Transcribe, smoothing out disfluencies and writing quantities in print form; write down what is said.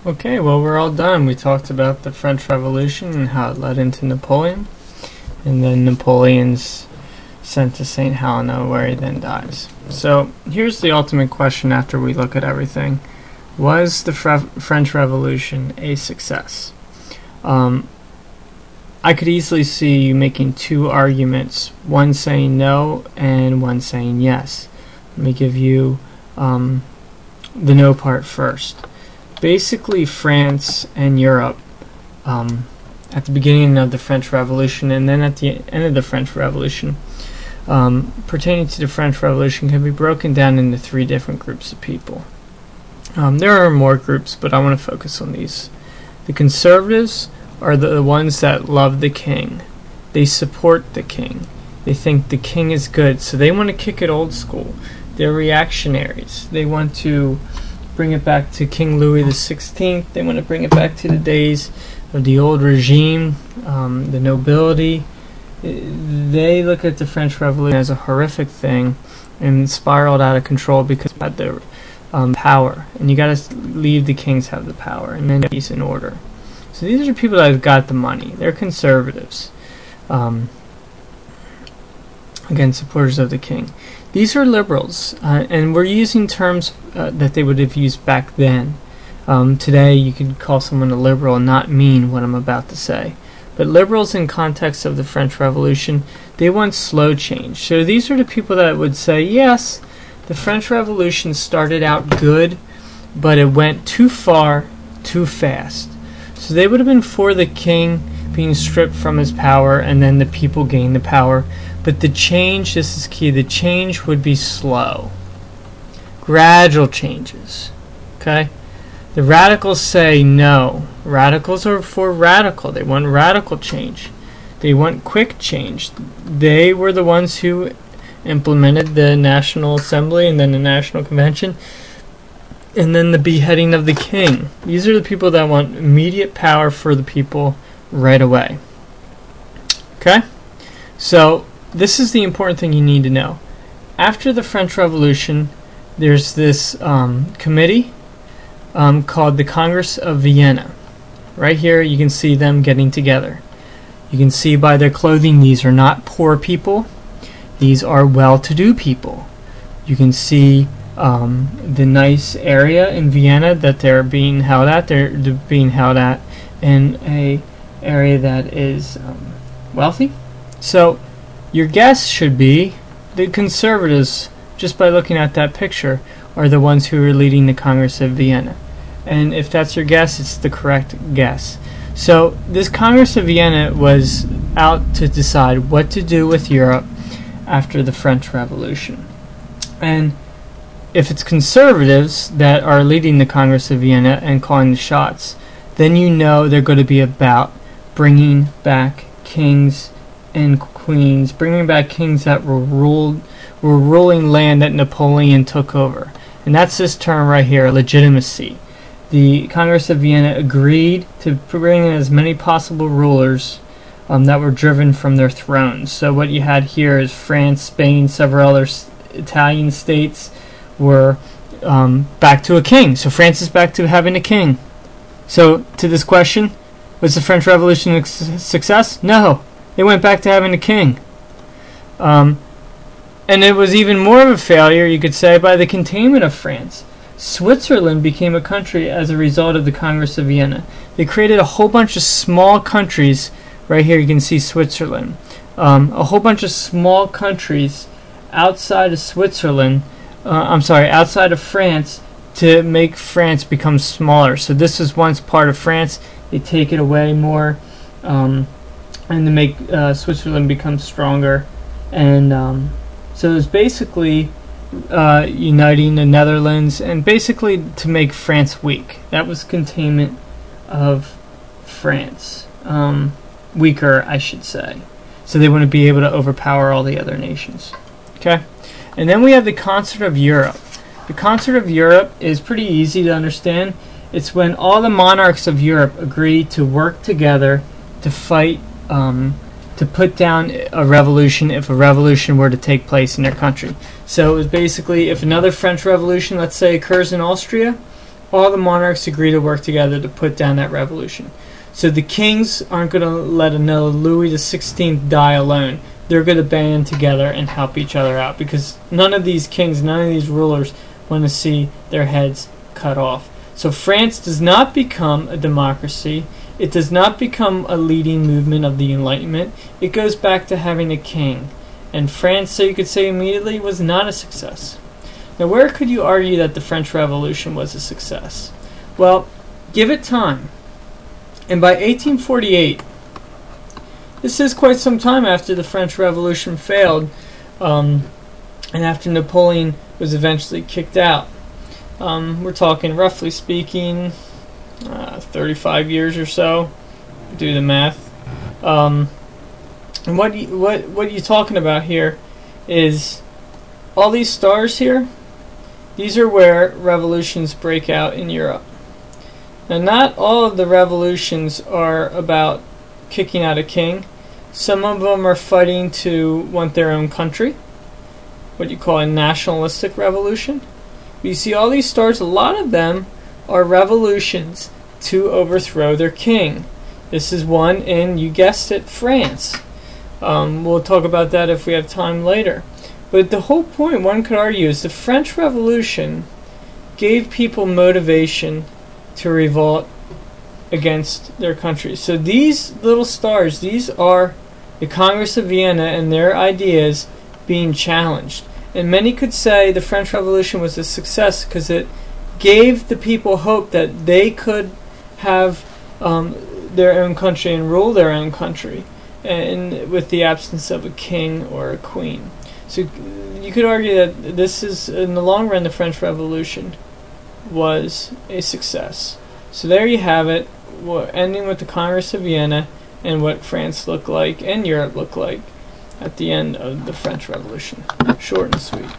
Okay, well, we're all done. We talked about the French Revolution and how it led into Napoleon, and then Napoleon's sent to St. Helena, where he then dies. So here's the ultimate question after we look at everything. Was the French Revolution a success? I could easily see you making two arguments, one saying no and one saying yes. Let me give you the no part first. Basically, France and Europe, at the beginning of the French Revolution and then at the end of the French Revolution, pertaining to the French Revolution, can be broken down into three different groups of people. There are more groups, but I want to focus on these. The conservatives are the ones that love the king. They support the king. They think the king is good, so they want to kick it old school. They're reactionaries. They want to bring it back to King Louis XVI. They want to bring it back to the days of the old regime, the nobility. They look at the French Revolution as a horrific thing and spiraled out of control because it had the power. And you got to leave the kings have the power and then peace and order. So these are people that have got the money. They're conservatives. Again, supporters of the king. These are liberals, and we're using terms that they would have used back then. Today, you could call someone a liberal and not mean what I'm about to say. But liberals, in context of the French Revolution, they want slow change. So these are the people that would say, yes, the French Revolution started out good, but it went too far, too fast. So they would have been for the king being stripped from his power, and then the people gain the power. But the change, this is key, the change would be slow. Gradual changes. Okay? The radicals say no. Radicals are for radical. They want radical change. They want quick change. They were the ones who implemented the National Assembly and then the National Convention and then the beheading of the king. These are the people that want immediate power for the people right away. Okay? So this is the important thing you need to know. After the French Revolution, there's this committee called the Congress of Vienna. Right here you can see them getting together. You can see by their clothing these are not poor people. These are well-to-do people. You can see the nice area in Vienna that they're being held at. They're being held at in a area that is wealthy. So your guess should be the conservatives, just by looking at that picture, are the ones who are leading the Congress of Vienna. And if that's your guess, it's the correct guess. So this Congress of Vienna was out to decide what to do with Europe after the French Revolution. And if it's conservatives that are leading the Congress of Vienna and calling the shots, then you know they're going to be about bringing back kings and queens, bringing back kings that were ruling land that Napoleon took over. And that's this term right here, legitimacy. The Congress of Vienna agreed to bring in as many possible rulers that were driven from their thrones. So what you had here is France, Spain, several other Italian states were back to a king. So France is back to having a king. So to this question, was the French Revolution a success? No. They went back to having a king. And it was even more of a failure, you could say, by the containment of France. Switzerland became a country as a result of the Congress of Vienna. They created a whole bunch of small countries. Right here you can see Switzerland. A whole bunch of small countries outside of Switzerland, outside of France, to make France become smaller. So this was once part of France. They take it away more and to make Switzerland become stronger. And so it was basically uniting the Netherlands and basically to make France weak. That was containment of France. Weaker, I should say. So they want to be able to overpower all the other nations. Okay? And then we have the Concert of Europe. The Concert of Europe is pretty easy to understand. It's when all the monarchs of Europe agree to work together to fight, to put down a revolution if a revolution were to take place in their country. So it was basically, if another French Revolution, let's say, occurs in Austria, all the monarchs agree to work together to put down that revolution. So the kings aren't going to let another Louis XVI die alone. They're going to band together and help each other out, because none of these kings, none of these rulers want to see their heads cut off. So France does not become a democracy. It does not become a leading movement of the Enlightenment. It goes back to having a king. And France, so you could say immediately, was not a success. Now, where could you argue that the French Revolution was a success? Well, give it time. And by 1848, this is quite some time after the French Revolution failed, and after Napoleon was eventually kicked out. We're talking, roughly speaking, 35 years or so. Do the math. And what you're talking about here is all these stars here. These are where revolutions break out in Europe. Now, not all of the revolutions are about kicking out a king. Some of them are fighting to want their own country, what you call a nationalistic revolution. But you see all these stars, a lot of them are revolutions to overthrow their king. This is one in, you guessed it, France. We'll talk about that if we have time later. But the whole point, one could argue, is the French Revolution gave people motivation to revolt against their country. So these little stars, these are the Congress of Vienna and their ideas being challenged. And many could say the French Revolution was a success because it gave the people hope that they could have their own country and rule their own country, and with the absence of a king or a queen. So you could argue that this is, in the long run, the French Revolution was a success. So there you have it, ending with the Congress of Vienna and what France looked like and Europe looked like at the end of the French Revolution. Short and sweet.